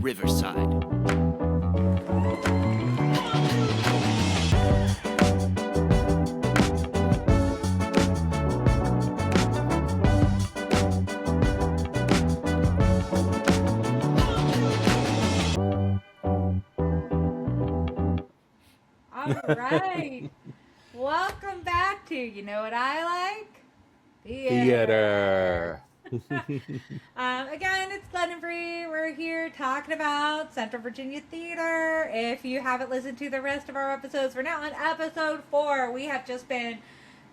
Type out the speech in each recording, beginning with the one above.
Riverside. All right. Welcome back to You Know What I Like? Theater. Again, it's Glen and Bri. We're here talking about Central Virginia Theater. If you haven't listened to the rest of our episodes, we're now on episode 4. We have just been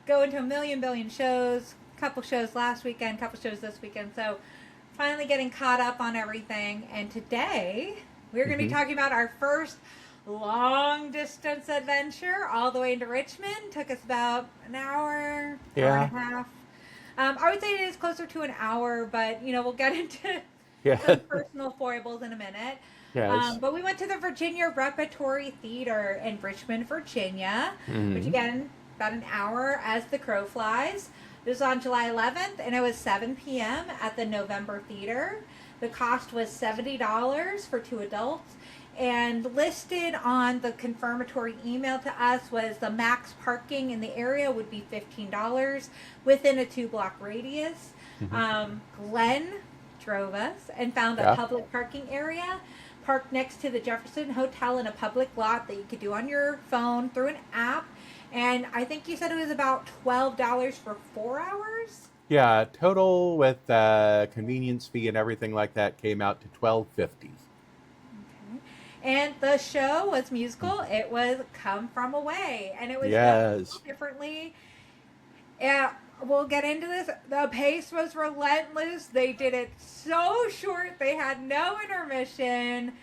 going to a billion shows. Couple shows last weekend, couple shows this weekend. So finally getting caught up on everything. And today we're going to be talking about our first long distance adventure all the way into Richmond. Took us about an hour and a half. I would say it is closer to an hour, but we'll get into some personal foibles in a minute. Yes. But we went to the Virginia Reparatory Theater in Richmond, Virginia, which again, about an hour as the crow flies. This was on July 11th, and it was 7 p.m. at the November Theater. The cost was $70 for 2 adults. And listed on the confirmatory email to us was the max parking in the area would be $15 within a 2-block radius. Glen drove us and found a public parking area, parked next to the Jefferson Hotel in a public lot that you could do on your phone through an app. And I think you said it was about $12 for 4 hours? Yeah, total with convenience fee and everything like that came out to $12.50. And the show was musical. It was Come From Away. And it was done differently. Yeah, we'll get into this. The pace was relentless. They did it so short. They had no intermission.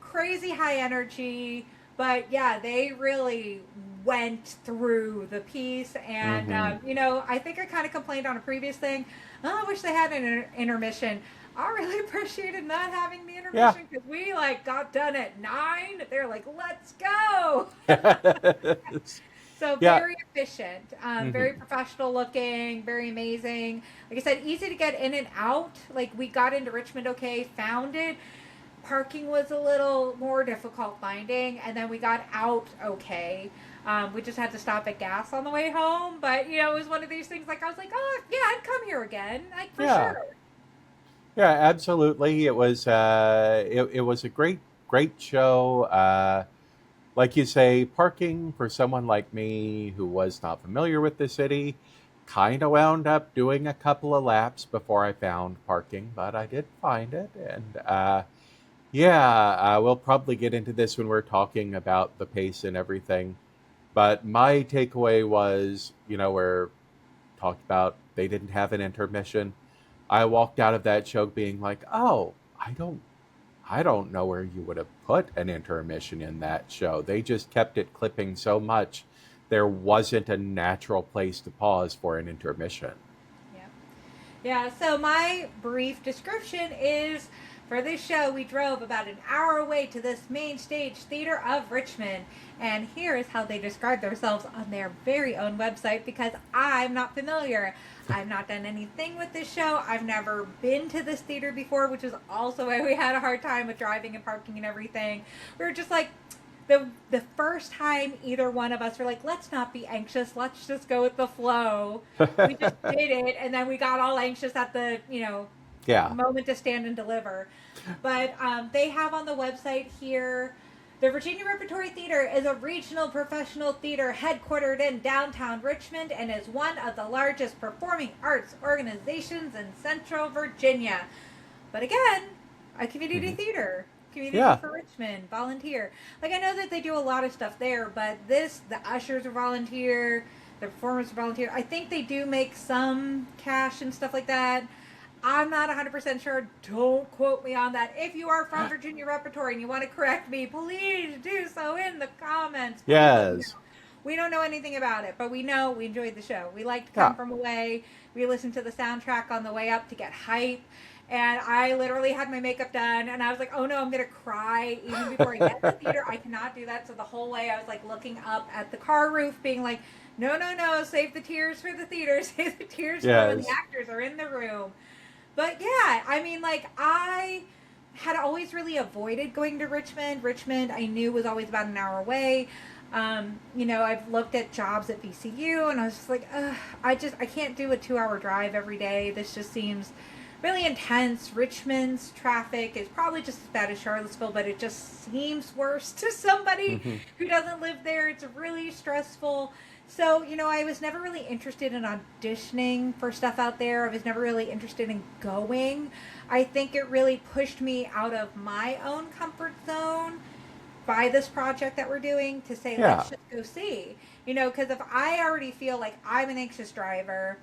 Crazy high energy. But yeah, they really went through the piece. And, I think I kind of complained on a previous thing. Oh, I wish they had an intermission. I really appreciated not having the intermission because we got done at 9. They're like, let's go. So very efficient, very professional looking, very amazing. Like I said, easy to get in and out. Like we got into Richmond okay, found it. Parking was a little more difficult finding, and then we got out okay. We just had to stop at gas on the way home, but it was one of these things. Like I was like, oh yeah, I'd come here again, like for sure. Yeah, absolutely. It was it was a great show. Like you say, parking for someone like me who was not familiar with the city, kind of wound up doing a couple of laps before I found parking, but I did find it. And we'll probably get into this when we're talking about the pace and everything. But my takeaway was, we're talked about they didn't have an intermission. I walked out of that show being like, oh, I don't know where you would have put an intermission in that show. They just kept it clipping so much. There wasn't a natural place to pause for an intermission. Yeah, so my brief description is, for this show, we drove about an hour away to this main stage theater of Richmond. And here is how they describe themselves on their very own website, because I'm not familiar. I've not done anything with this show. I've never been to this theater before, which is also why we had a hard time with driving and parking and everything. We were just like, the first time either one of us were like, let's not be anxious. Let's just go with the flow. We just did it. And then we got all anxious at the, moment to stand and deliver. But they have on the website here, the Virginia Reparatory Theater is a regional professional theater headquartered in downtown Richmond and is one of the largest performing arts organizations in Central Virginia. But again, a community theater. Community for Richmond, volunteer. Like, I know that they do a lot of stuff there, but the ushers are volunteer, the performers are volunteer. I think they do make some cash and stuff like that. I'm not 100% sure. Don't quote me on that. If you are from Virginia Reparatory and you want to correct me, please do so in the comments. Yes. We don't know anything about it, but we know we enjoyed the show. We liked Come From Away. We listened to the soundtrack on the way up to get hype. And I literally had my makeup done, and I was like, oh no, I'm going to cry even before I get to the theater. I cannot do that. So the whole way I was like looking up at the car roof, being like, no, save the tears for the theater. Save the tears for when the actors are in the room. But yeah, I mean, like, I had always really avoided going to Richmond. Richmond, I knew, was always about an hour away. I've looked at jobs at VCU, and I was just like, I can't do a 2-hour drive every day. This just seems really intense. Richmond's traffic is probably just as bad as Charlottesville, but it just seems worse to somebody who doesn't live there. It's really stressful. So, I was never really interested in auditioning for stuff out there. I was never really interested in going. I think it really pushed me out of my own comfort zone by this project that we're doing to say, let's just go see. Because if I already feel like I'm an anxious driver,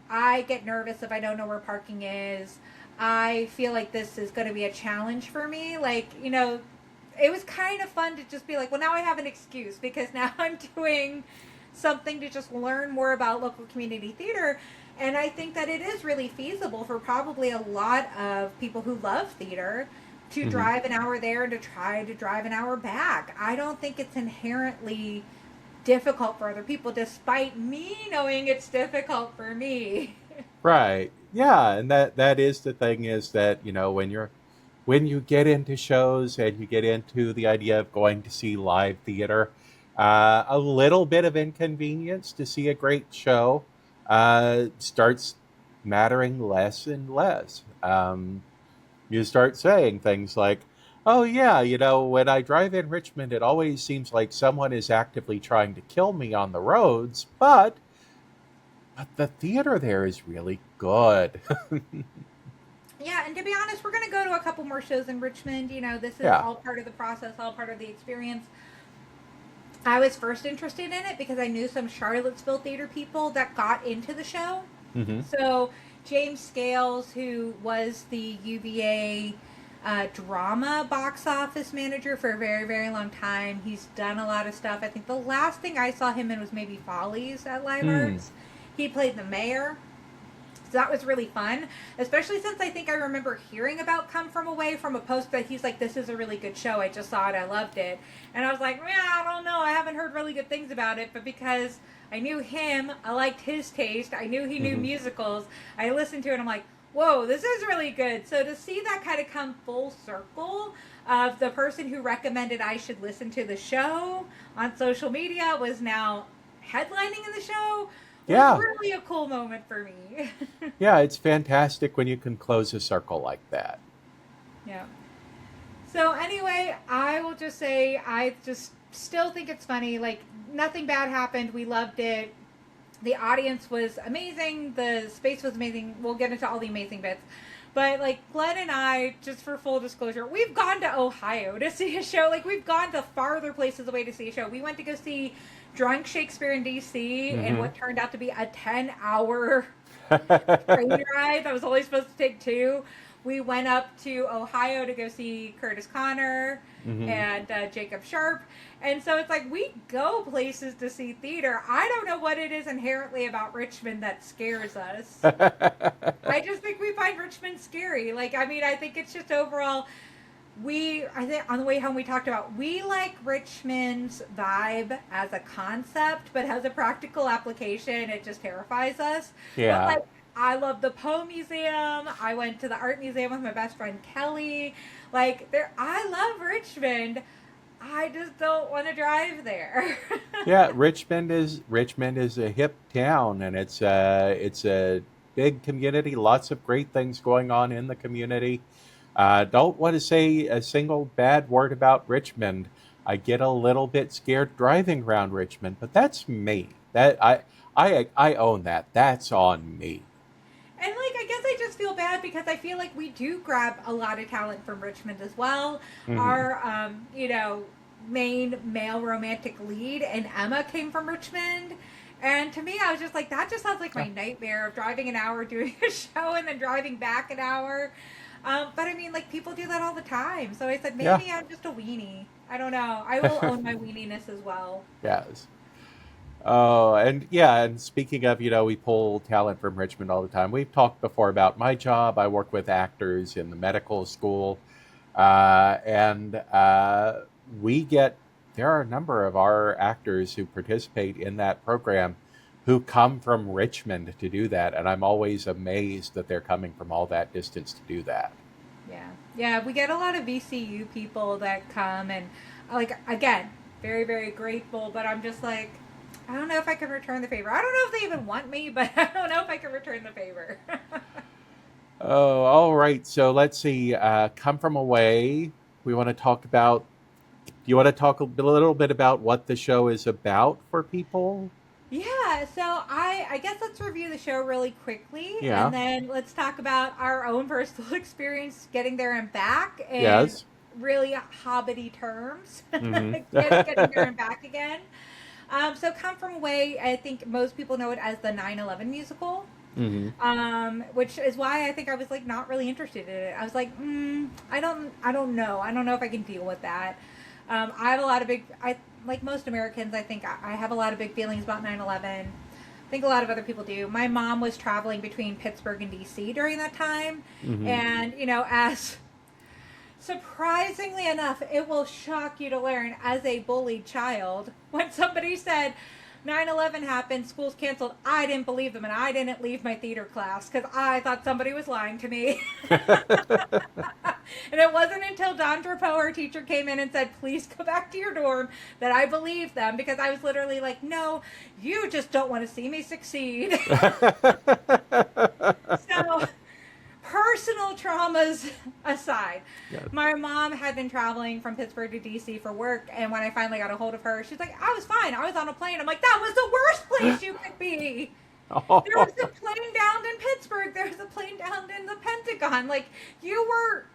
I get nervous if I don't know where parking is. I feel like this is going to be a challenge for me. It was kind of fun to just be like, well, now I have an excuse because now I'm doing something to just learn more about local community theater. And I think that it is really feasible for probably a lot of people who love theater to drive an hour there and to try to drive an hour back. I don't think it's inherently difficult for other people, despite me knowing it's difficult for me. Right. Yeah, and that is the thing, is that, when you get into shows and you get into the idea of going to see live theater, a little bit of inconvenience to see a great show starts mattering less and less. You start saying things like, oh yeah, when I drive in Richmond, it always seems like someone is actively trying to kill me on the roads, but the theater there is really good. Yeah, and to be honest, we're going to go to a couple more shows in Richmond. This is all part of the process, all part of the experience. I was first interested in it because I knew some Charlottesville theater people that got into the show. So James Scales, who was the UVA drama box office manager for a very, very long time. He's done a lot of stuff. I think the last thing I saw him in was maybe Follies at Live Arts. He played the mayor. So that was really fun, especially since I think I remember hearing about Come From Away from a post that he's like, this is a really good show. I just saw it. I loved it. And I was like, I don't know. I haven't heard really good things about it. But because I knew him, I liked his taste. I knew he knew musicals. I listened to it and I'm like, whoa, this is really good. So to see that kind of come full circle of the person who recommended I should listen to the show on social media was now headlining in the show was really a cool moment for me. Yeah, it's fantastic when you can close a circle like that. Yeah. So anyway, I will just say I just still think it's funny. Like, nothing bad happened. We loved it. The audience was amazing. The space was amazing. We'll get into all the amazing bits. But, Glenn and I, just for full disclosure, we've gone to Ohio to see a show. We've gone to farther places away to see a show. We went to go see Drunk Shakespeare in D.C. in what turned out to be a 10-hour train ride that was only supposed to take 2. We went up to Ohio to go see Curtis Connor and Jacob Sharp. And so it's we go places to see theater. I don't know what it is inherently about Richmond that scares us. I just think we find Richmond scary. I think it's just overall... I think on the way home we talked about, we like Richmond's vibe as a concept, but as a practical application, it just terrifies us. Yeah. But I love the Poe Museum. I went to the art museum with my best friend Kelly. I love Richmond. I just don't want to drive there. Yeah, Richmond is a hip town, and it's a big community. Lots of great things going on in the community. Don't want to say a single bad word about Richmond. I get a little bit scared driving around Richmond, but that's me. That I own that. That's on me. And I guess I just feel bad because I feel like we do grab a lot of talent from Richmond as well. Our main male romantic lead and Emma came from Richmond. And to me, I was just like, that just sounds like my nightmare of driving an hour doing a show and then driving back an hour. But people do that all the time. So I said, maybe I'm just a weenie. I don't know. I will own my weeniness as well. Yes. Oh, and speaking of, we pull talent from Richmond all the time. We've talked before about my job. I work with actors in the medical school. And there are a number of our actors who participate in that program who come from Richmond to do that. And I'm always amazed that they're coming from all that distance to do that. Yeah. Yeah, we get a lot of VCU people that come, and like again, very very grateful. But I'm just like, I don't know if I can return the favor. I don't know if they even want me, but I don't know if I can return the favor. Oh, all right. So let's see. Come from away. We want to talk about. Do you want to talk little bit about what the show is about for people? Yeah, so I guess let's review the show really quickly, Yeah. and then let's talk about our own personal experience getting there and back in Yes. really hobbity terms, Hmm. getting there and back again. So Come From Away, I think most people know it as the 9/11 musical, Hmm. which is why I think I was like not really interested in it. I was like, I don't know. I don't know if I can deal with that. I have a lot of like most Americans, I think I have a lot of big feelings about 9/11. I think a lot of other people do. My mom was traveling between Pittsburgh and DC during that time. Hmm. And, as surprisingly enough, it will shock you to learn as a bullied child, when somebody said 9/11 happened, school's canceled, I didn't believe them and I didn't leave my theater class because I thought somebody was lying to me. And it wasn't until Don Drapeau, our teacher, came in and said, please go back to your dorm, that I believed them, because I was literally like, no, you just don't want to see me succeed. So, personal traumas aside, Yes. my mom had been traveling from Pittsburgh to DC for work, and when I finally got a hold of her, she's like, I was fine. I was on a plane. I'm like, that was the worst place you could be. There was a plane down in Pittsburgh. There was a plane down in the Pentagon. Like, you were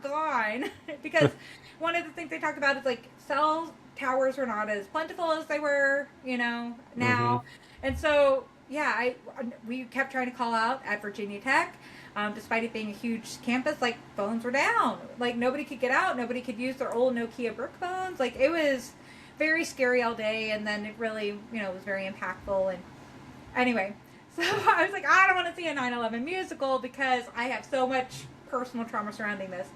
gone. Because one of the things they talked about is like cell towers were not as plentiful as they were, Hmm. now. And so, yeah, we kept trying to call out at Virginia Tech. Despite it being a huge campus, like phones were down. Like nobody could get out. Nobody could use their old Nokia brick phones. Like it was very scary all day. And then it really, was very impactful. And anyway, so I was like, I don't want to see a 9/11 musical because I have so much personal trauma surrounding this.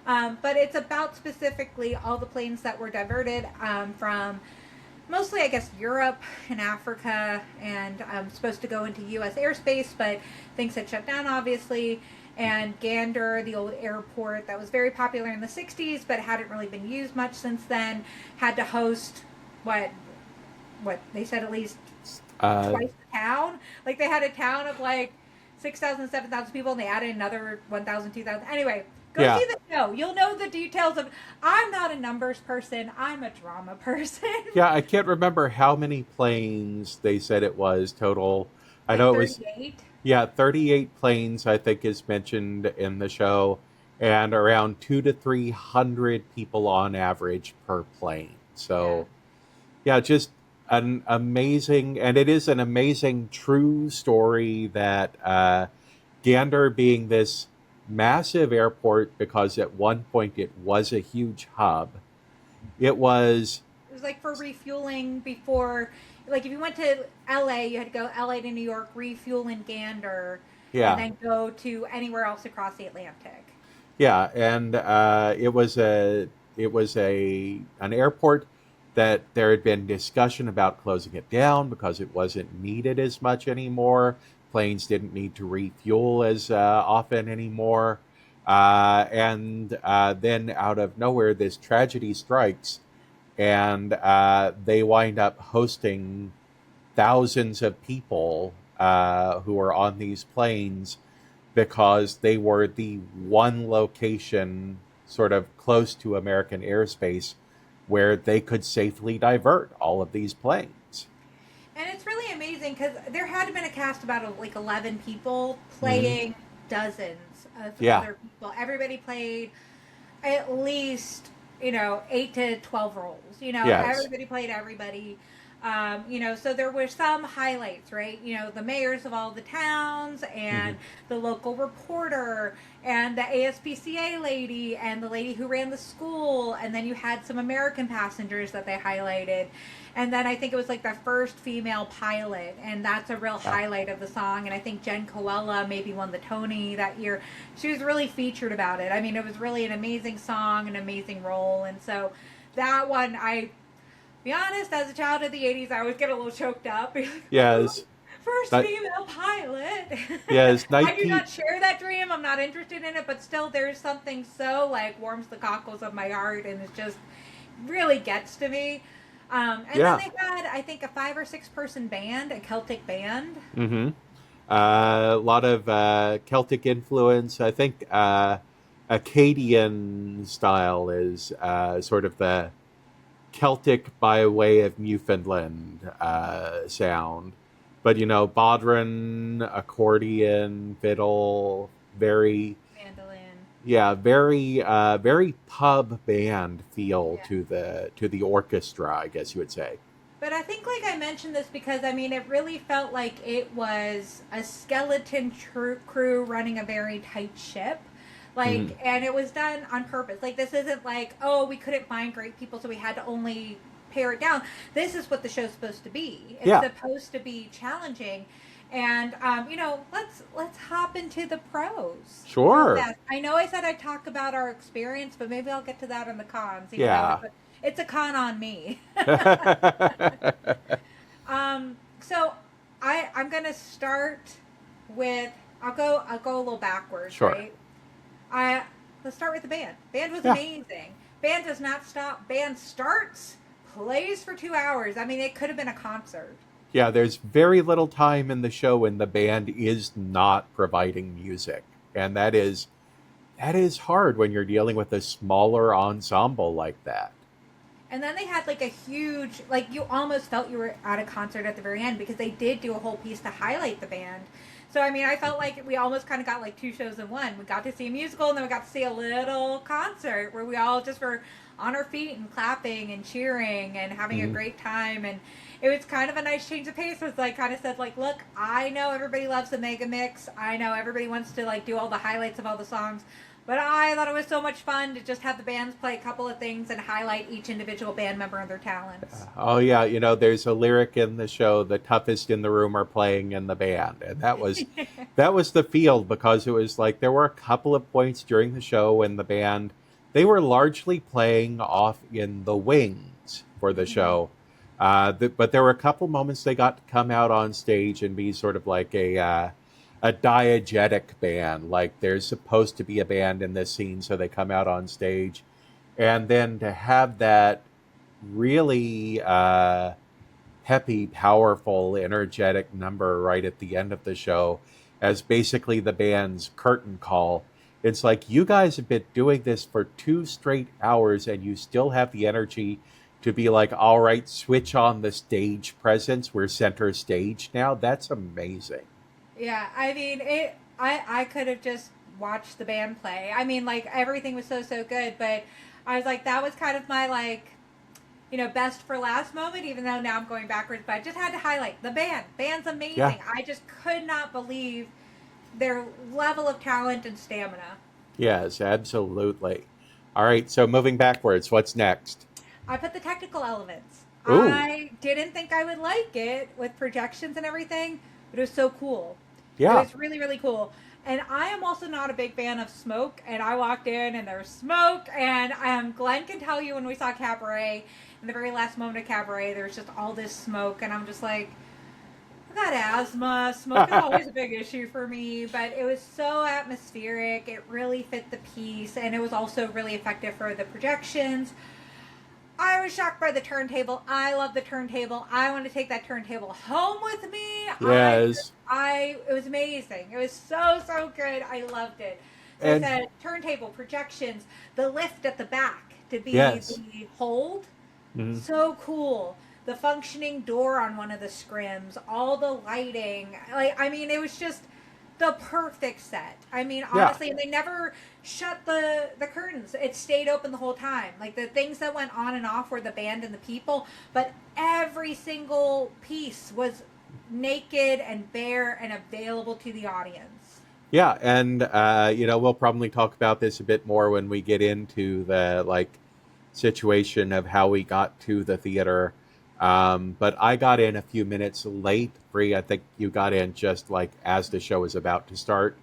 But it's about specifically all the planes that were diverted from mostly, I guess, Europe and Africa, and supposed to go into U.S. airspace, but things had shut down, obviously. And Gander, the old airport that was very popular in the 60s, but hadn't really been used much since then, had to host what they said at least Uh, twice the town. Like they had a town of like 6,000, 7,000 people, and they added another 1,000, 2,000. Anyway, go yeah. see the show. You'll know the details of. I'm not a numbers person. I'm a drama person. Yeah, I can't remember how many planes they said it was total. I Like know it was, 38. yeah, 38 planes, I think, is mentioned in the show, and around 2 to 300 people on average per plane. Yeah. So, yeah, just an amazing, and it is an amazing true story that Gander being this massive airport, because at one point it was a huge hub. It was, It was like for refueling before, like if you went to LA, you had to go LA to New York, refuel in Gander, and yeah, then go to anywhere else across the Atlantic. yeah, and it was a an airport that there had been discussion about closing it down because it wasn't needed as much anymore. Planes didn't need to refuel as often anymore, and then out of nowhere, this tragedy strikes, and they wind up hosting thousands of people who are on these planes because they were the one location sort of close to American airspace where they could safely divert all of these planes. And it's really amazing because there had been a cast about like 11 people Hmm. playing dozens of Yeah. other people. Everybody played at least 8 to 12 roles. Yes. Everybody played everybody. So there were some highlights, right? The mayors of all the towns, Hmm. and the local reporter, and the ASPCA lady, and the lady who ran the school, and then you had some American passengers that they highlighted. And then I think it was like the first female pilot, and that's a real Yeah. highlight of the song. And I think Jen Coella maybe won the Tony that year. She was really featured about it. I mean, it was really an amazing song, an amazing role. And so that one, I be honest, as a child of the 80s, I always get a little choked up. Yes. First Ni- female pilot. yes, I do 19. not share that dream. I'm not interested in it, but still, there's something so like warms the cockles of my heart, and it just really gets to me. And then Yeah. they had, I think, a 5 or 6 person band, a Celtic band. Mm-hmm. A lot of Celtic influence. I think Acadian style is sort of the Celtic by way of Newfoundland sound. But bodhran, accordion, fiddle, very Mandolin. yeah, very pub band feel Yeah. to the orchestra, I guess you would say. But I think, like, I mentioned this because, I mean, it really felt like it was a skeleton crew running a very tight ship. Hmm. Like, and it was done on purpose. Like, this isn't like, oh, we couldn't find great people, so we had to only pare it down. This is what the show's supposed to be. It's Yeah, supposed to be challenging. And, let's hop into the pros real sure. fast. I know I said I'd talk about our experience, but maybe I'll get to that in the cons, even though Yeah. it's a con on me. So I'm gonna start with I'll go a little backwards, Sure. right? I Let's start with the band. Band was Yeah. amazing. Band does not stop. Band starts, plays for 2 hours. I mean, it could have been a concert. Yeah, there's very little time in the show when the band is not providing music. And that is hard when you're dealing with a smaller ensemble like that. And then they had like a huge, like you almost felt you were at a concert at the very end because they did do a whole piece to highlight the band. So I mean, I felt like we almost kind of got like 2 shows in one. We got to see a musical, and then we got to see a little concert where we all just were on our feet and clapping and cheering and having a Hmm. great time. And it was kind of a nice change of pace. It's like kind of said like, look, I know everybody loves the mega mix. I know everybody wants to like do all the highlights of all the songs. But I thought it was so much fun to just have the bands play a couple of things and highlight each individual band member and their talents. Oh yeah, there's a lyric in the show, the toughest in the room are playing in the band. And that was the field, because it was like there were a couple of points during the show when the band, they were largely playing off in the wings for the Mhm. show. But there were a couple moments they got to come out on stage and be sort of like a diegetic band. Like there's supposed to be a band in this scene, so they come out on stage, and then to have that really peppy, powerful, energetic number right at the end of the show as basically the band's curtain call. It's like, you guys have been doing this for 2 straight hours and you still have the energy to be like, all right, switch on the stage presence. We're center stage now. That's amazing. Yeah, I mean it. I could have just watched the band play. I mean, like everything was so good, but I was like, that was kind of my like, best for last moment. Even though now I'm going backwards, but I just had to highlight the band. Band's Yeah. amazing. I just could not believe their level of talent and stamina. Yes, absolutely. All right. So moving backwards, what's next? I put the technical elements. Ooh, I didn't think I would like it with projections and everything, but it was so cool. It yeah. was really, really cool. And I am also not a big fan of smoke. And I walked in and there was smoke. And Glenn can tell you when we saw Cabaret, in the very last moment of Cabaret, there was just all this smoke. And I'm just like, I got asthma. Smoke is always a big issue for me. But it was so atmospheric. It really fit the piece. And it was also really effective for the projections. I was shocked by the turntable. I love the turntable. I want to take that turntable home with me. Yes. It was amazing. It was so good. I loved it. So I And said turntable, projections, the lift at the back to be yes. the hold. Mhm. So cool. The functioning door on one of the scrims, all the lighting. Like, I mean, it was just the perfect set. I mean, Yeah. honestly, and they never shut the curtains. It stayed open the whole time. Like the things that went on and off were the band and the people, but every single piece was naked and bare and available to the audience. Yeah, and we'll probably talk about this a bit more when we get into the like situation of how we got to the theater. But I got in a few minutes late. Bree, I think you got in just like as the show was about to start.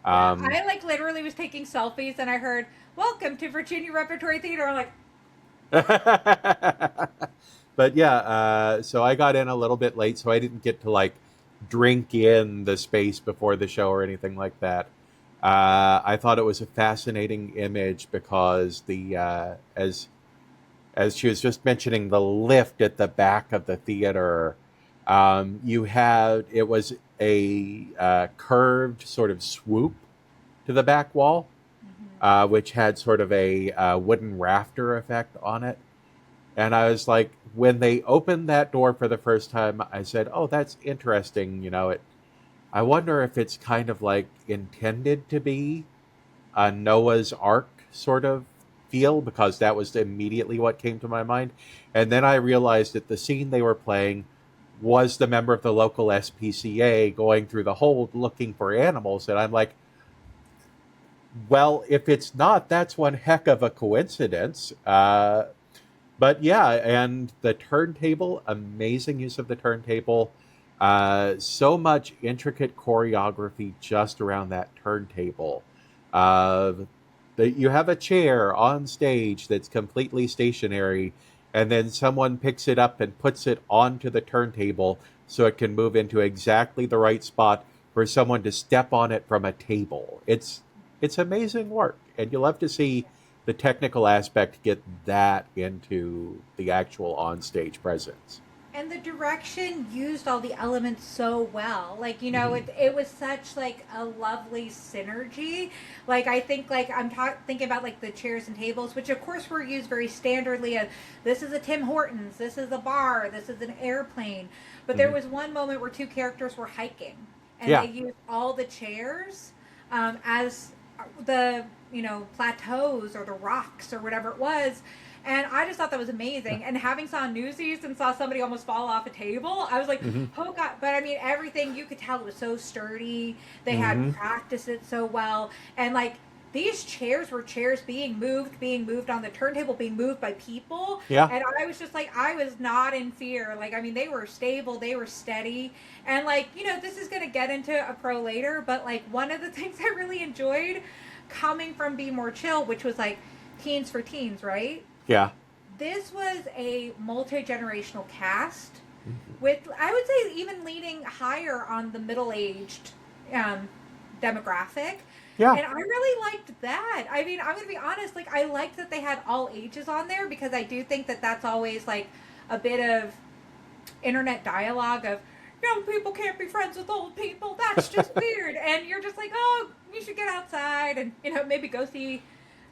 Yeah, Um, I like literally was taking selfies and I heard, "Welcome to Virginia Repertory Theater." I'm like, but yeah, so I got in a little bit late, so I didn't get to like drink in the space before the show or anything like that. I thought it was a fascinating image because as she was just mentioning, the lift at the back of the theater, you had it was a curved sort of swoop to the back wall, which had sort of a wooden rafter effect on it. And I was like, when they opened that door for the first time, I said, "Oh, that's interesting." I wonder if it's kind of like intended to be a Noah's Ark sort of feel, because that was immediately what came to my mind. And then I realized that the scene they were playing was the member of the local SPCA going through the hold looking for animals. And I'm like, well, if it's not, that's one heck of a coincidence. But yeah, and the turntable, amazing use of the turntable. So much intricate choreography just around that turntable. Uh, you have a chair on stage that's completely stationary, and then someone picks it up and puts it onto the turntable so it can move into exactly the right spot for someone to step on it from a table. It's amazing work, and you'll have to see the technical aspect get that into the actual on-stage presence. And the direction used all the elements so well. Like, Hmm. it was such like a lovely synergy. Like, I think like thinking about like the chairs and tables, which of course were used very standardly. This is a Tim Hortons, this is a bar, this is an airplane. But there Hmm. was one moment where two characters were hiking, and they Yeah. used all the chairs as the plateaus or the rocks or whatever it was. And I just thought that was amazing. And having saw Newsies and saw somebody almost fall off a table, I was like, Hmm. oh God. But I mean, everything you could tell it was so sturdy. They had Hmm. practiced it so well. And like, these chairs were chairs being moved on the turntable, being moved by people. Yeah. And I was just like, I was not in fear. Like, I mean, they were stable, they were steady. And like, this is going to get into a pro later, but like, one of the things I really enjoyed coming from Be More Chill, which was like teens for teens, right? Yeah. This was a multi-generational cast Mhm. with, I would say, even leaning higher on the middle-aged um, demographic. Yeah. And I really liked that. I mean, I'm going to be honest, like, I liked that they had all ages on there, because I do think that that's always like a bit of internet dialogue of young people can't be friends with old people. That's just weird. And you're just like, oh, you should get outside and, maybe go see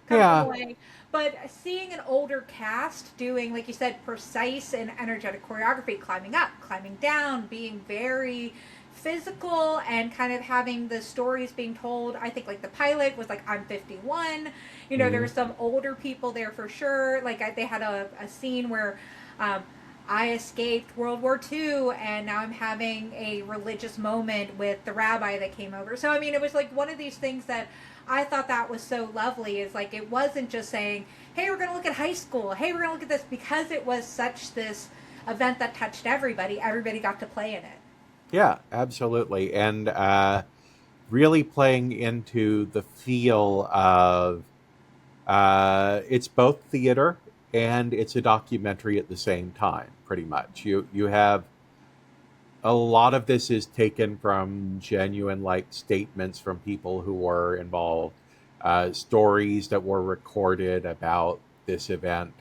Come From Yeah. Away. But seeing an older cast doing, like you said, precise and energetic choreography, climbing up, climbing down, being very physical, and kind of having the stories being told. I think like the pilot was like, I'm 51. There were Hmm. some older people there for sure. Like they had a scene where um, I escaped World War II, and now I'm having a religious moment with the rabbi that came over. So, I mean, it was like one of these things that I thought that was so lovely, is like it wasn't just saying, hey, we're going to look at high school. Hey, we're going to look at this, because it was such this event that touched everybody. Everybody got to play in it. Yeah, absolutely. And really playing into the feel of it's both theater and it's a documentary at the same time, pretty much. You have a lot of this is taken from genuine like statements from people who were involved, stories that were recorded about this event,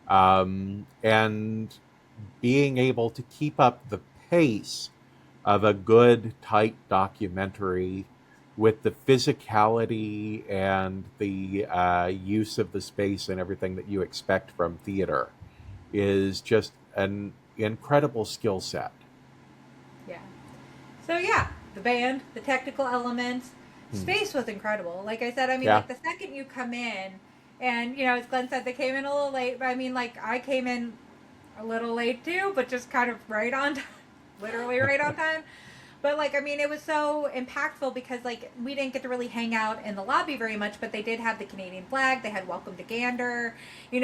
and being able to keep up the pace of a good, tight documentary with the physicality and the use of the space and everything that you expect from theater is just an incredible skill set. Yeah. So yeah, the band, the technical elements, Hmm. space was incredible. Like I said, I mean, Yeah. like the second you come in, and as Glenn said, they came in a little late. But I mean, like I came in a little late too, but just kind of right on time, literally right on time. But like, I mean, it was so impactful because like we didn't get to really hang out in the lobby very much, but they did have the Canadian flag. They had Welcome to Gander,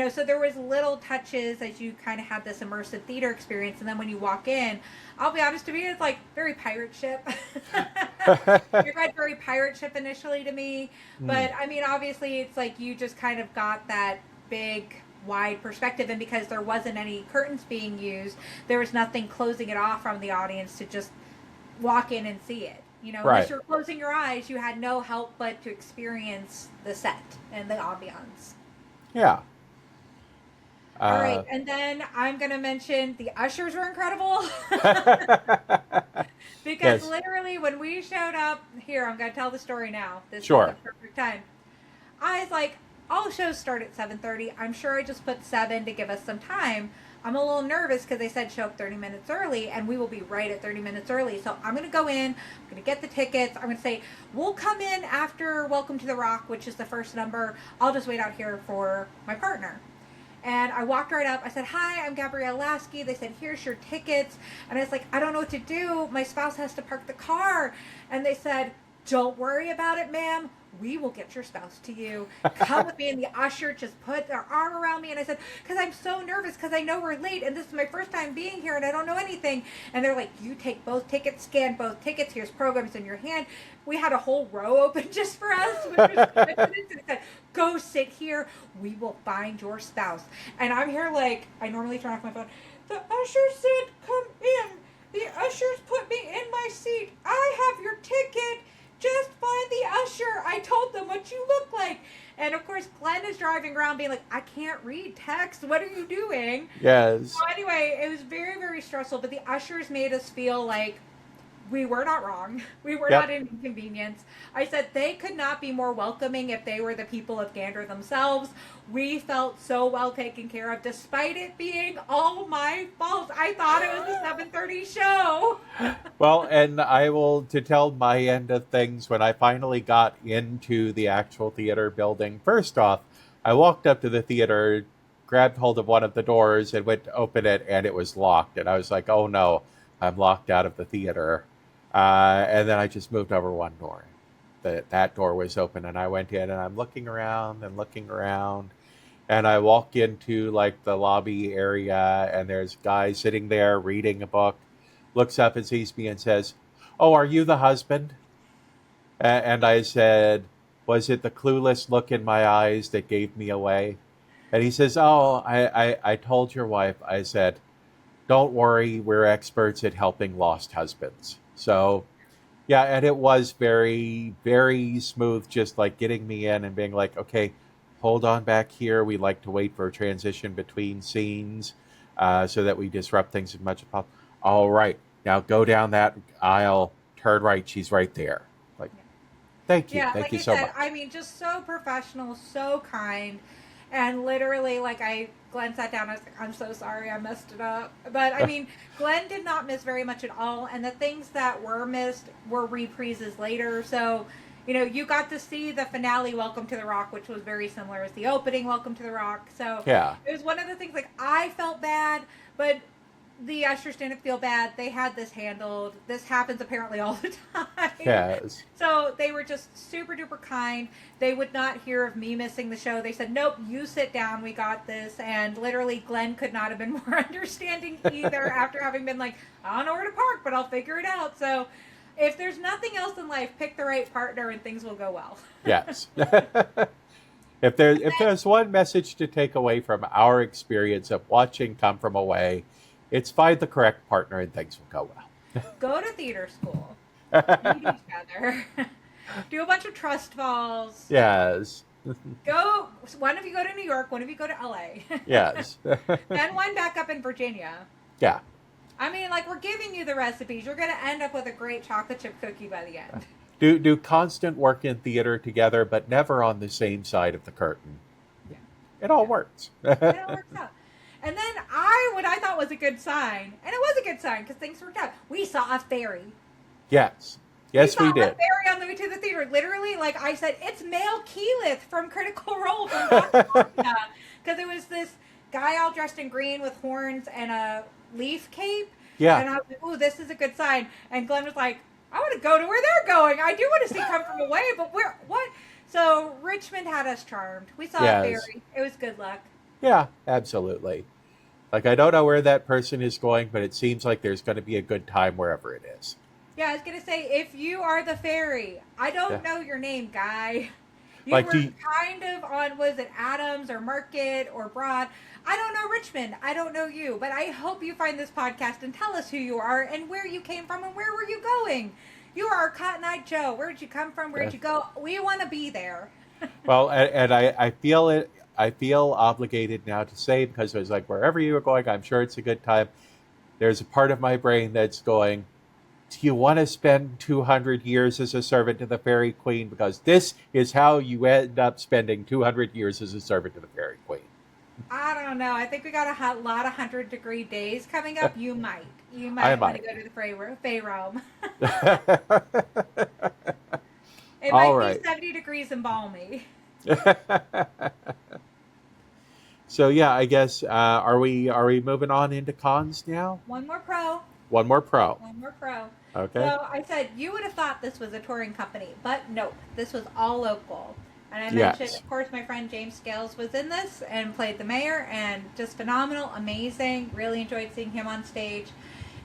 so there was little touches as you kind of had this immersive theater experience. And then when you walk in, I'll be honest, to me, it's like very pirate ship. It read very pirate ship initially to me, Hmm. but I mean, obviously, it's like you just kind of got that big wide perspective, and because there wasn't any curtains being used, there was nothing closing it off from the audience to just walk in and see it. Unless Right. you're closing your eyes, you had no help but to experience the set and the ambiance. Yeah. All right, Uh, and then I'm going to mention the ushers were incredible. Because yes. literally when we showed up here, I'm going to tell the story now. This is the Sure. perfect time. I was like, all shows start at 7:30. I'm sure I just put 7 to give us some time. I'm a little nervous because they said show up 30 minutes early, and we will be right at 30 minutes early. So I'm going to go in, I'm going to get the tickets. I'm going to say, we'll come in after Welcome to the Rock, which is the first number. I'll just wait out here for my partner. And I walked right up. I said, hi, I'm Gabrielle Lasky. They said, here's your tickets. And I was like, I don't know what to do. My spouse has to park the car. And they said, don't worry about it, ma'am. We will get your spouse to you. Come with me. And the usher just put their arm around me. And I said, because I'm so nervous because I know we're late. And this is my first time being here and I don't know anything. And they're like, you take both tickets, scan both tickets. Here's programs in your hand. We had a whole row open just for us. Which was coincidence. And it said, go sit here. We will find your spouse. And I'm here like, I normally turn off my phone. The usher said, come in. The ushers put me in my seat. I have your ticket. Just find the usher. I told them what you look like. And of course, Glen is driving around being like, I can't read text. What are you doing? Yes. So anyway, it was very, very stressful. But the ushers made us feel like we were not wrong. We were not an inconvenience. I said they could not be more welcoming if they were the people of Gander themselves. We felt so well taken care of, despite it being all my fault. I thought it was a 7:30 show. Well, and I will, to tell my end of things, when I finally got into the actual theater building, first off, I walked up to the theater, grabbed hold of one of the doors, and went to open it, and it was locked. And I was like, oh no, I'm locked out of the theater. And then I just moved over one door. That door was open, and I went in, and I'm looking around and looking around. And I walk into like the lobby area, and there's a guy sitting there reading a book, looks up and sees me and says, oh, are you the husband? And I said, was it the clueless look in my eyes that gave me away? And he says, oh, I told your wife. I said, don't worry, we're experts at helping lost husbands. So, yeah, and it was very, very smooth, just like getting me in and being like, okay, hold on back here. We like to wait for a transition between scenes so that we disrupt things as much as possible. All right, now go down that aisle, turn right. She's right there. Like, thank you. Yeah, Thank like you I so said, much. I mean, just so professional, so kind. And literally, Glenn sat down. I was like, I'm so sorry, I messed it up. But I mean, Glenn did not miss very much at all. And the things that were missed were reprises later. So, you got to see the finale, Welcome to the Rock, which was very similar as the opening, Welcome to the Rock. So Yeah. it was one of the things, like, I felt bad, but the ushers didn't feel bad. They had this handled. This happens apparently all the time. Yes. So they were just super duper kind. They would not hear of me missing the show. They said, nope, you sit down. We got this. And literally, Glenn could not have been more understanding either after having been like, I don't know where to park, but I'll figure it out. So if there's nothing else in life, pick the right partner and things will go well. Yes. If there's one message to take away from our experience of watching Come From Away, it's find the correct partner and things will go well. Go to theater school. Meet each other. Do a bunch of trust falls. Yes. One of you go to New York, one of you go to LA. Yes. Then one back up in Virginia. Yeah. I mean, like, we're giving you the recipes. You're going to end up with a great chocolate chip cookie by the end. Do constant work in theater together, but never on the same side of the curtain. Yeah. It all works. It all works out. And then what I thought was a good sign, and it was a good sign because things worked out. We saw a ferry. Yes. Yes, we saw did. a ferry on the way to the theater. Literally, like I said, it's Mel Keyleth from Critical Role from California. Because it was this guy all dressed in green with horns and a leaf cape. Yeah. And I was like, ooh, this is a good sign. And Glenn was like, I want to go to where they're going. I do want to see Come From Away, but what? So Richmond had us charmed. We saw a ferry. It was good luck. Yeah, absolutely. Like, I don't know where that person is going, but it seems like there's going to be a good time wherever it is. Yeah, I was going to say, if you are the ferry, I don't know your name, guy. You Like, were kind of on, was it Adams or Market or Broad? I don't know Richmond. I don't know you. But I hope you find this podcast and tell us who you are and where you came from and where were you going. You are Cotton-Eyed Joe. Where'd you come from? Where'd you go? We want to be there. well, and I feel it. I feel obligated now to say, because I was like, wherever you are going, I'm sure it's a good time. There's a part of my brain that's going, do you want to spend 200 years as a servant to the Fairy Queen? Because this is how you end up spending 200 years as a servant to the Fairy Queen. I don't know. I think we got a lot of 100-degree days coming up. You might. You I might want to might. go to the Fey Realm. It All might right. be 70 degrees and balmy. So yeah, I guess are we moving on into cons now? One more pro. One more pro. One more pro. Okay. So I said, you would have thought this was a touring company, but nope. This was all local. And I Yes. mentioned, of course, my friend James Scales was in this and played the mayor, and just phenomenal, amazing. Really enjoyed seeing him on stage.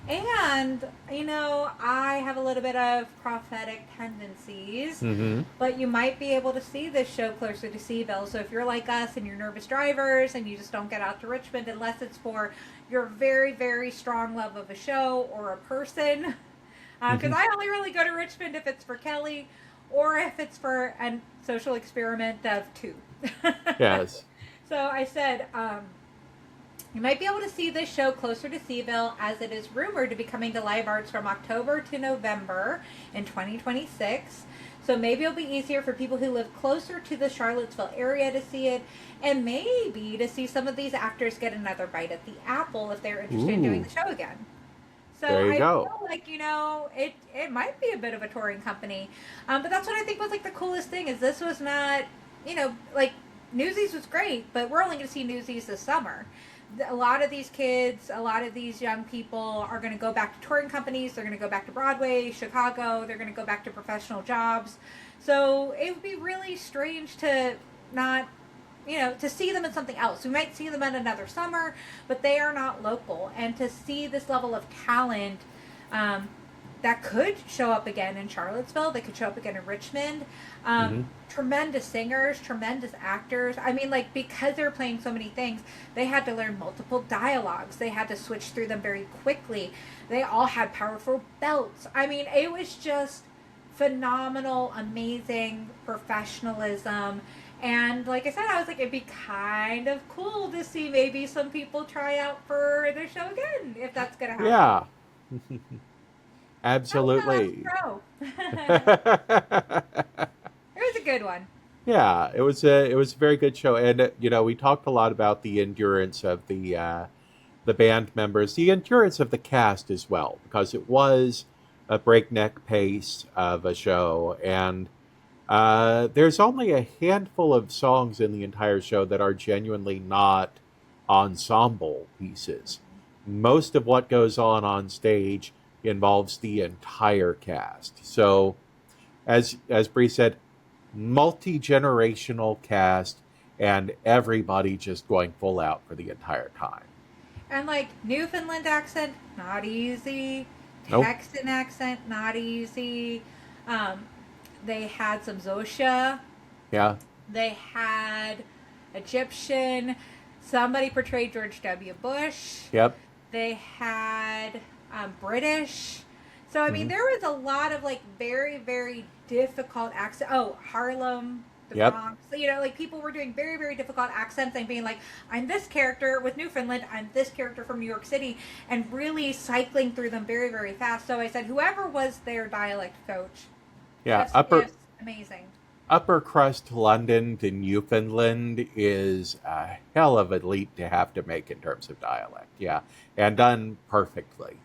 And, you know, I have a little bit of prophetic tendencies, Mm-hmm. but you might be able to see this show closer to Seville. So if you're like us and you're nervous drivers and you just don't get out to Richmond unless it's for your very, very strong love of a show or a person, because I only really go to Richmond if it's for Kelly or if it's for a social experiment of two. Yes. So I said, you might be able to see this show closer to Seville, as it is rumored to be coming to Live Arts from October to November in 2026. So maybe it'll be easier for people who live closer to the Charlottesville area to see it, and maybe to see some of these actors get another bite at the apple if they're interested in doing the show again. So There you I go. feel like, you know, it might be a bit of a touring company. But that's what I think was like the coolest thing, is this was not, you know, like Newsies was great, but we're only going to see Newsies this summer. A lot of these kids, a lot of these young people are going to go back to touring companies. They're going to go back to Broadway, Chicago. They're going to go back to professional jobs. So it would be really strange to not, you know, to see them in something else. We might see them in another summer, but they are not local. And to see this level of talent that could show up again in Charlottesville, they could show up again in Richmond. Tremendous singers, tremendous actors. I mean, like, because they were playing so many things, they had to learn multiple dialogues. They had to switch through them very quickly. They all had powerful belts. I mean, it was just phenomenal, amazing professionalism. And like I said, I was like, it'd be kind of cool to see maybe some people try out for their show again, if that's going to happen. Yeah. Absolutely. That was It was a good one. Yeah, it was a very good show, and you know, we talked a lot about the endurance of the band members, the endurance of the cast as well, because it was a breakneck pace of a show, and there's only a handful of songs in the entire show that are genuinely not ensemble pieces. Most of what goes on stage involves the entire cast. So, as Bri said, multi-generational cast, and everybody just going full out for the entire time. And like Newfoundland accent, not easy. Nope. Texan accent, not easy. They had some Xhosa. Yeah. They had Egyptian. Somebody portrayed George W. Bush. Yep. They had British. So, I mean, there was a lot of, like, very, very difficult accents. Oh, Harlem, the Bronx. So, you know, like, people were doing very, very difficult accents and being like, I'm this character with Newfoundland, I'm this character from New York City, and really cycling through them very, very fast. So I said, whoever was their dialect coach, Yeah. amazing. Upper crust London to Newfoundland is a hell of a leap to have to make in terms of dialect. Yeah. And done perfectly.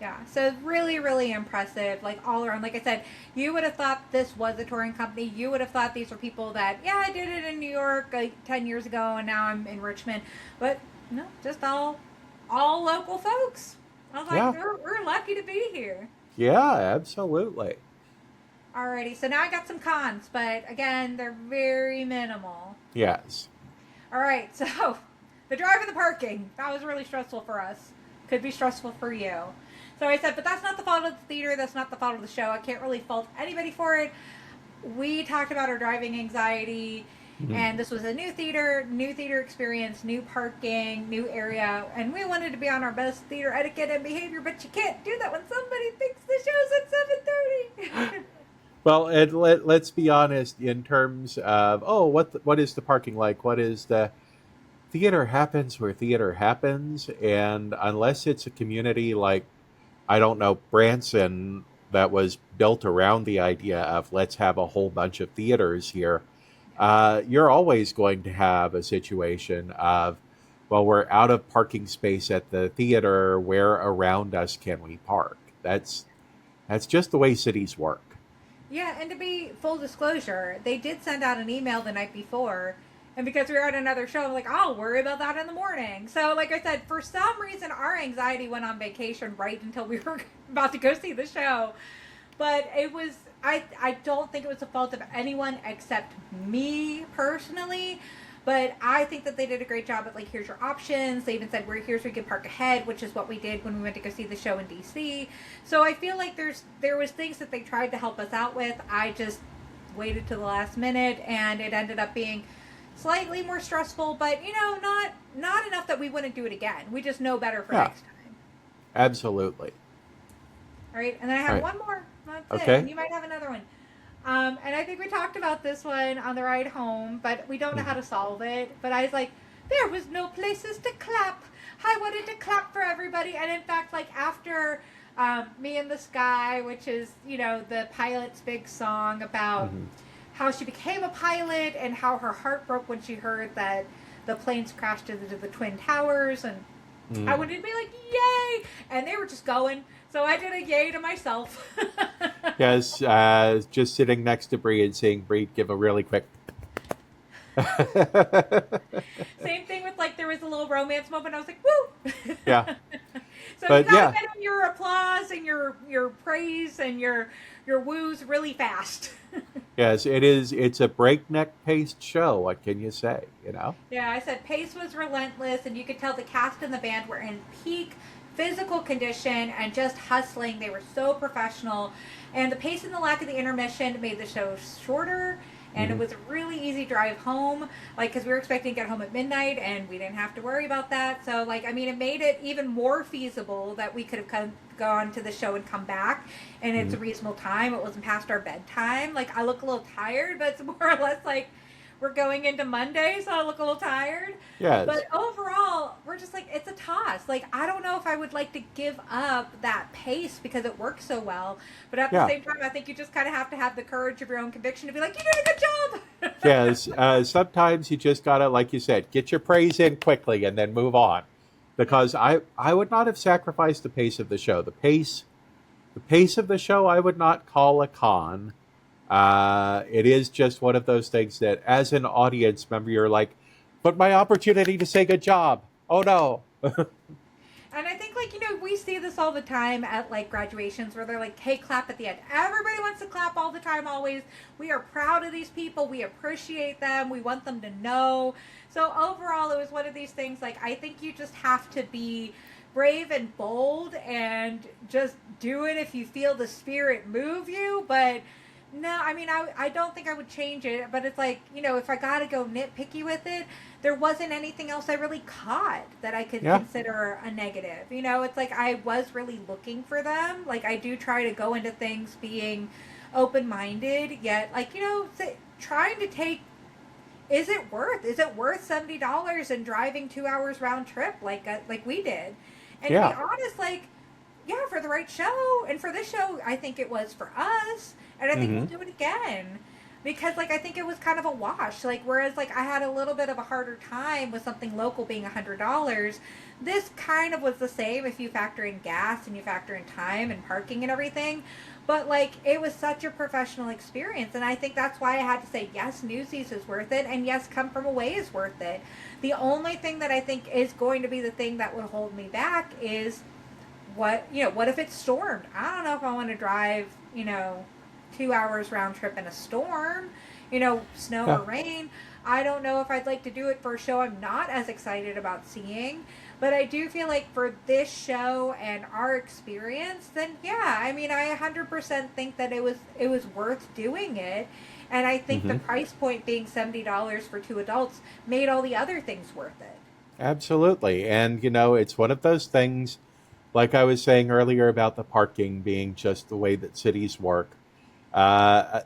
Yeah, so really, really impressive, like, all around. Like I said, you would have thought this was a touring company. You would have thought these were people that, yeah, I did it in New York like 10 years ago, and now I'm in Richmond. But, no, just all local folks. I was like, we're lucky to be here. Yeah, absolutely. Alrighty, so now I got some cons, but, again, they're very minimal. Yes. Alright, so, the drive and the parking. That was really stressful for us. Could be stressful for you. So I said, but that's not the fault of the theater. That's not the fault of the show. I can't really fault anybody for it. we talked about our driving anxiety, Mhm. and this was a new theater experience, new parking, new area, and we wanted to be on our best theater etiquette and behavior, but you can't do that when somebody thinks the show's at 7:30. Well, and let's be honest in terms of, what is the parking like? What is the theater happens where theater happens, and unless it's a community like, I don't know, Branson, that was built around the idea of let's have a whole bunch of theaters here, you're always going to have a situation of, well, we're out of parking space at the theater. Where around us can we park? That's just the way cities work. Yeah, and to be full disclosure, they did send out an email the night before. And because we were at another show, I'm like, I'll worry about that in the morning. So, like I said, for some reason, our anxiety went on vacation right until we were about to go see the show. But it was, I don't think it was the fault of anyone except me personally. But I think that they did a great job at, like, here's your options. They even said, here's where you can park ahead, which is what we did when we went to go see the show in DC. So I feel like there was things that they tried to help us out with. I just waited to the last minute, and it ended up being slightly more stressful, but not enough that we wouldn't do it again. We just know better for Yeah, next time. absolutely. All right, and then I All have right. one more. That's it, Okay. and you might have another one. And I think we talked about this one on the ride home, but we don't know how Mhm. to solve it. But I was like, there was no places to clap. I wanted to clap for everybody, and in fact, like after Me in the Sky, which is the pilot's big song about Mhm. how she became a pilot and how her heart broke when she heard that the planes crashed into the Twin Towers, and I Mhm. wanted to be like, yay! And they were just going. So I did a yay to myself. Yes, just sitting next to Bree and seeing Bree give a really quick. Same thing with, like, there was a little romance moment. I was like, woo! Yeah, So you but gotta yeah, get in your applause and your praise and your woos really fast. yes, it is. It's a breakneck paced show. What can you say? You know. Yeah, I said pace was relentless, and you could tell the cast and the band were in peak physical condition and just hustling. They were so professional, and the pace and the lack of the intermission made the show shorter. And it Hmm. was a really easy drive home, like because we were expecting to get home at midnight, and we didn't have to worry about that. So, like, I mean, it made it even more feasible that we could have gone to the show and come back, and it's Hmm. a reasonable time. It wasn't past our bedtime. Like, I look a little tired, but it's more or less like we're going into Monday, so I look a little tired. Yes. But overall, we're just like, it's a toss. Like, I don't know if I would like to give up that pace because it works so well. But at the Yeah. same time, I think you just kind of have to have the courage of your own conviction to be like, you did a good job. Yes. Sometimes you just gotta, like you said, get your praise in quickly and then move on, Yeah. because I would not have sacrificed the pace of the show. The pace of the show I would not call a con. It is just one of those things that, as an audience member, you're like, but my opportunity to say good job. Oh no. And I think, like, we see this all the time at, like, graduations where they're like, hey, clap at the end. Everybody wants to clap all the time, always. We are proud of these people. We appreciate them. We want them to know. So, overall, it was one of these things, like, I think you just have to be brave and bold and just do it if you feel the spirit move you. But no, I mean, I don't think I would change it, but it's like, if I gotta go nitpicky with it, there wasn't anything else I really caught that I could Yeah. consider a negative. It's like I was really looking for them. Like, I do try to go into things being open minded, yet, like, trying to take, is it worth $70 and driving 2 hours round trip like we did? And to be Yeah. honest, like, yeah, for the right show and for this show, I think it was for us, and I think we'll Hmm. do it again because, like, I think it was kind of a wash. Like, whereas, like, I had a little bit of a harder time with something local being $100, this kind of was the same if you factor in gas and you factor in time and parking and everything. But, like, it was such a professional experience, and I think that's why I had to say yes, Newsies is worth it, and yes, Come From Away is worth it. The only thing that I think is going to be the thing that would hold me back is what if it stormed? I don't know if I want to drive 2 hours round trip in a storm, snow Yeah. or rain. I don't know if I'd like to do it for a show I'm not as excited about seeing. But I do feel like for this show and our experience, then yeah, I mean, I 100% think that it was worth doing it. And I think the Hmm. price point being $70 for two adults made all the other things worth it. Absolutely. And, it's one of those things, like I was saying earlier about the parking being just the way that cities work. Uh,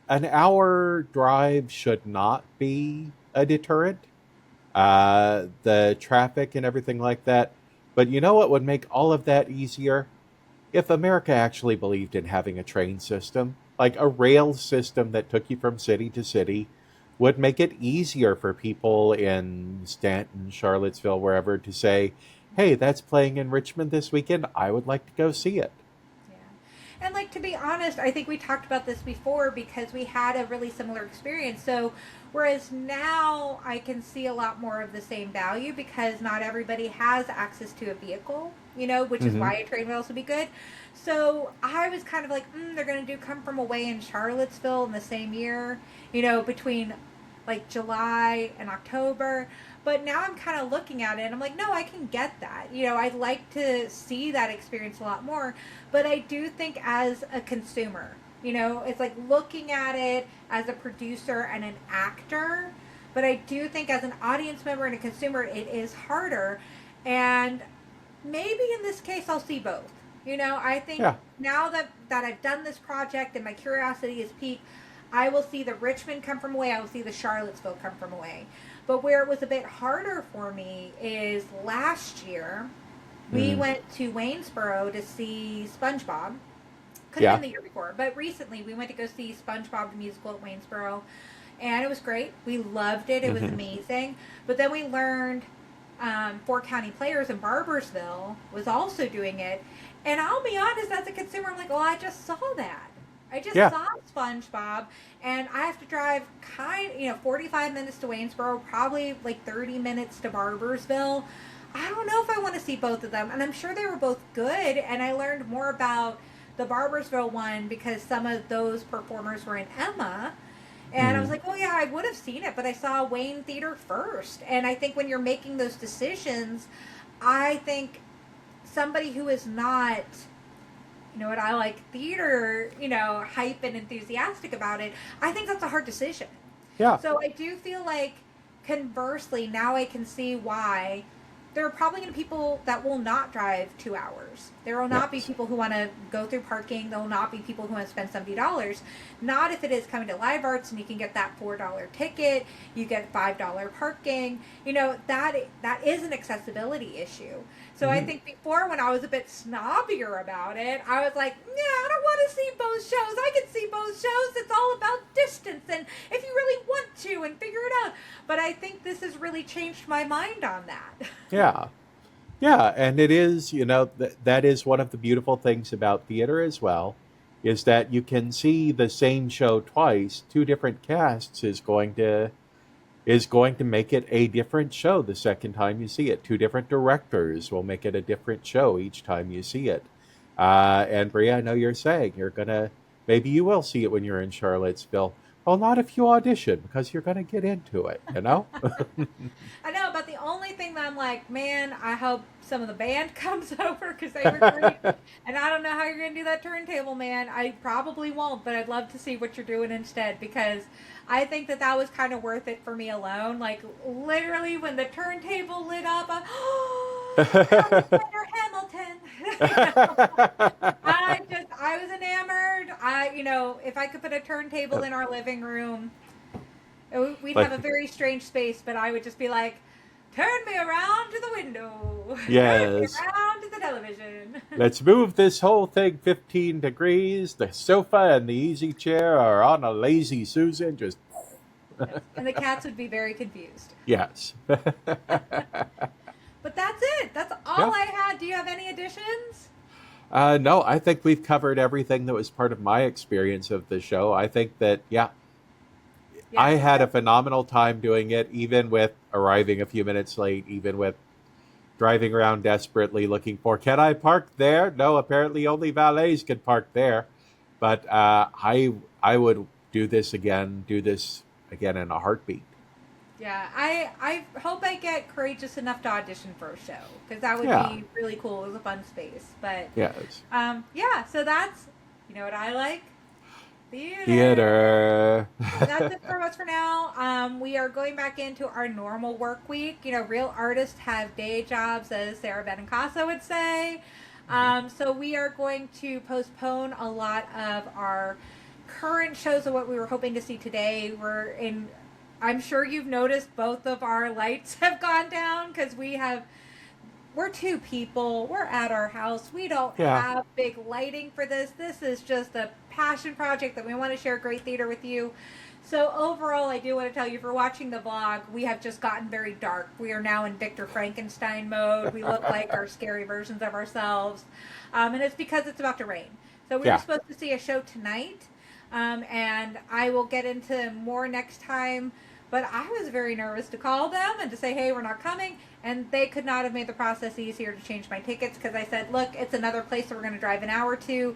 an hour drive should not be a deterrent. The traffic and everything like that. But you know what would make all of that easier? If America actually believed in having a train system, like a rail system that took you from city to city, would make it easier for people in Stanton, Charlottesville, wherever to say, hey, that's playing in Richmond this weekend. I would like to go see it. Yeah. And like to be honest, I think we talked about this before because we had a really similar experience. So whereas now I can see a lot more of the same value because not everybody has access to a vehicle, which is Hmm. why a train would also be good. So I was kind of like, they're going to do Come From Away in Charlottesville in the same year, between like July and October. But now I'm kind of looking at it and I'm like, no, I can get that. I'd like to see that experience a lot more. But I do think as a consumer, it's like looking at it as a producer and an actor. But I do think as an audience member and a consumer, it is harder. And maybe in this case, I'll see both. I think Yeah. now that I've done this project and my curiosity is piqued, I will see the Richmond Come From Away. I will see the Charlottesville Come From Away. But where it was a bit harder for me is last year we Hmm. went to Waynesboro to see SpongeBob. Could have Yeah. been the year before, but recently we went to go see SpongeBob the musical at Waynesboro, and it was great. We loved it. It was Hmm. amazing. But then we learned Four County Players in Barbersville was also doing it, and I'll be honest, as a consumer, I'm like, well, I just saw that. I just Yeah. saw SpongeBob, and I have to drive 45 minutes to Waynesboro, probably like 30 minutes to Barbersville. I don't know if I want to see both of them, and I'm sure they were both good, and I learned more about the Barbersville one because some of those performers were in Emma. And I was Hmm. like, oh yeah, I would have seen it, but I saw Wayne Theater first. And I think when you're making those decisions, I think somebody who is not, what I like theater, hype and enthusiastic about it, I think that's a hard decision. Yeah. So I do feel like, conversely, now I can see why there are probably going to be people that will not drive 2 hours. There will not be Yes. people who want to go through parking. There will not be people who want to spend $70. Not if it is coming to Live Arts and you can get that $4 ticket, you get $5 parking. That is an accessibility issue. So I Hmm. think before, when I was a bit snobbier about it, I was like, yeah, I don't want to see both shows. I can see both shows. It's all about distance and if you really want to and figure it out. But I think this has really changed my mind on that. Yeah. Yeah, and it is, that is one of the beautiful things about theater as well, is that you can see the same show twice. Two different casts is going to make it a different show the second time you see it. Two different directors will make it a different show each time you see it. And Bria, I know you're saying maybe you will see it when you're in Charlottesville. Well, not if you audition, because you're going to get into it, you know? I know, but the only thing that I'm like, man, I hope some of the band comes over because they were great. And I don't know how you're going to do that turntable, man. I probably won't, but I'd love to see what you're doing instead because I think that was kind of worth it for me alone. Like, literally, when the turntable lit up, Alexander Hamilton. I was enamored. If I could put a turntable in our living room, we'd have a Like, very strange space, but I would just be like, turn me around to the window. Turn me yes. around to the television. Let's move this whole thing 15 degrees. The sofa and the easy chair are on a lazy Susan. Just, Yes. And the cats would be very confused. yes. But that's it. That's all Yeah. I had. Do you have any additions? No, I think we've covered everything that was part of my experience of the show. I think that, yeah, I Yeah. had a phenomenal time doing it, even with arriving a few minutes late, even with driving around desperately looking for, can I park there? No, apparently only valets can park there. But I would do this again in a heartbeat. Yeah, I hope I get courageous enough to audition for a show because that would Yeah. be really cool. It was a fun space, but Yes. yeah. So that's what I like, theater. Theater. So that's it for us for now. We are going back into our normal work week. Real artists have day jobs, as Sarah Benincasa would say. So we are going to postpone a lot of our current shows of what we were hoping to see today. I'm sure you've noticed both of our lights have gone down because we're two people. We're at our house. We don't Yeah. have big lighting for this. This is just a passion project that we want to share great theater with you. So overall, I do want to tell you, for watching the vlog, we have just gotten very dark. We are now in Victor Frankenstein mode. We look like our scary versions of ourselves. And it's because it's about to rain. So we were Yeah. supposed to see a show tonight. And I will get into more next time. But I was very nervous to call them and to say, hey, we're not coming. And they could not have made the process easier to change my tickets because I said, look, it's another place that we're going to drive an hour to.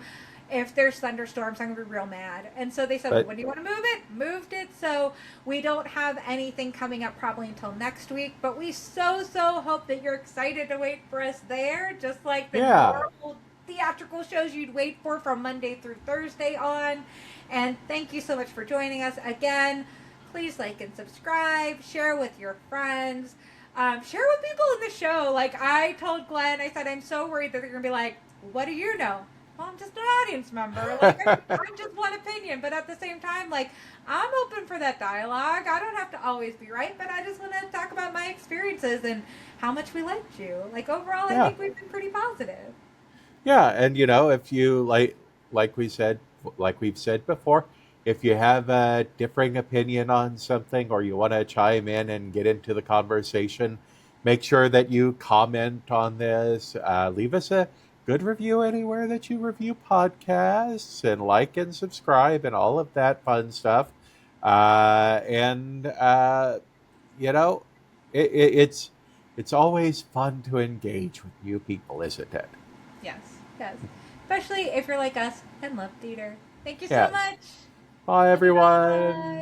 If there's thunderstorms, I'm going to be real mad. And so they said, well, But when do you want to move it? Moved it. So we don't have anything coming up probably until next week. But we so hope that you're excited to wait for us there, just like the yeah. normal theatrical shows you'd wait for from Monday through Thursday on. And thank you so much for joining us again. Please like and subscribe, share with your friends, share with people in the show. Like I told Glenn, I said, I'm so worried that they're going to be like, what do you know? Well, I'm just an audience member. Like I'm just one opinion. But at the same time, like I'm open for that dialogue. I don't have to always be right, but I just want to talk about my experiences and how much we liked you. Like overall, I Yeah. think we've been pretty positive. Yeah. And if you like we said, like we've said before, if you have a differing opinion on something or you want to chime in and get into the conversation, make sure that you comment on this. Leave us a good review anywhere that you review podcasts, and like and subscribe and all of that fun stuff. And you know, it's always fun to engage with new people, isn't it? Yes, yes. Especially if you're like us and love theater. Thank you so Yes. much. Bye, Bye. everyone.